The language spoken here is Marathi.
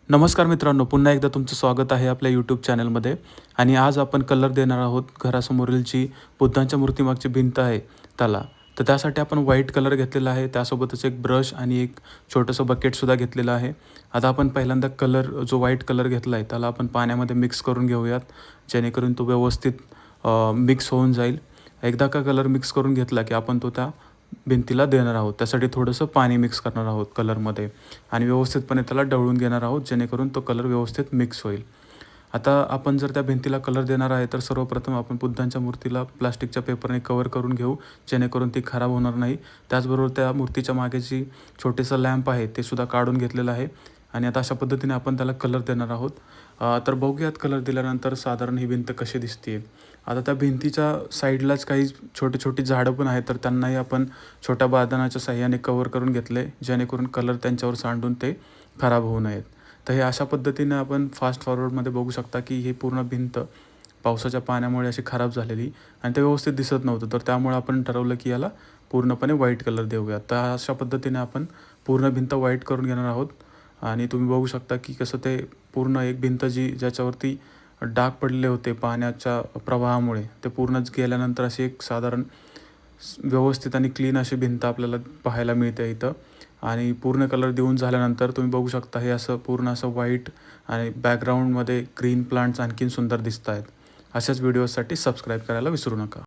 नमस्कार मित्रांनो, पुन्हा एकदा तुमचं स्वागत आहे आपल्या यूट्यूब चॅनलमध्ये. आणि आज आपण कलर देणार आहोत घरासमोरील जी बुद्धांच्या मूर्तीमागची भिंत आहे त्याला. तर त्यासाठी आपण व्हाईट कलर घेतलेला आहे, त्यासोबतच एक ब्रश आणि एक छोटंसं बकेटसुद्धा घेतलेलं आहे. आता आपण पहिल्यांदा कलर जो व्हाईट कलर घेतला आहे त्याला आपण पाण्यामध्ये मिक्स करून घेऊयात, जेणेकरून तो व्यवस्थित मिक्स होऊन जाईल. एकदा का कलर मिक्स करून घेतला की आपण तो त्या भिंतीला देणार आहोत. त्यासाठी थोडंसं पाणी मिक्स करणार आहोत कलरमध्ये आणि व्यवस्थितपणे त्याला ढवळून घेणार आहोत, जेणेकरून तो कलर व्यवस्थित मिक्स होईल. आता आपण जर त्या भिंतीला कलर देणार आहे तर सर्वप्रथम आपण बुद्धांच्या मूर्तीला प्लास्टिकच्या पेपरने कव्हर करून घेऊ, जेणेकरून ती खराब होणार नाही. त्याचबरोबर त्या मूर्तीच्या मागे जी छोटेसं लॅम्प आहे ते सुद्धा काढून घेतलेलं आहे आणि आता अशा पद्धतीने आपण त्याला कलर देणार आहोत. तर बघूयात कलर दिल्यानंतर साधारण ही भिंत कशी दिसते. आता त्या भिंतीच्या साईडलाच काही छोटी छोटी झाडं पण आहेत, तर त्यांनाही आपण छोट्या बारदानाच्या साहाय्याने कव्हर करून घेतले, जेणेकरून कलर त्यांच्यावर सांडून ते खराब होऊ नयेत. तर हे अशा पद्धतीने आपण फास्ट फॉरवर्डमध्ये बघू शकता की ही पूर्ण भिंत पावसाच्या पाण्यामुळे अशी खराब झालेली आणि ते व्यवस्थित दिसत नव्हतं. तर त्यामुळे आपण ठरवलं की याला पूर्णपणे व्हाईट कलर देऊया. तर अशा पद्धतीने आपण पूर्ण भिंत व्हाईट करून घेणार आहोत आणि तुम्ही बघू शकता की कसं ते पूर्ण एक भिंत ज्याच्यावरती डाग पडले होते पाण्याच्या प्रवाहामुळे, ते पूर्णच गेल्यानंतर अशी एक साधारण व्यवस्थित आणि क्लीन अशी भिंत आपल्याला पाहायला मिळते इथं. आणि पूर्ण कलर देऊन झाल्यानंतर तुम्ही बघू शकता हे असं पूर्ण असं व्हाईट आणि बॅकग्राऊंडमध्ये ग्रीन प्लांट्स आणखीन सुंदर दिसत आहेत. अशाच व्हिडिओसाठी सबस्क्राईब करायला विसरू नका.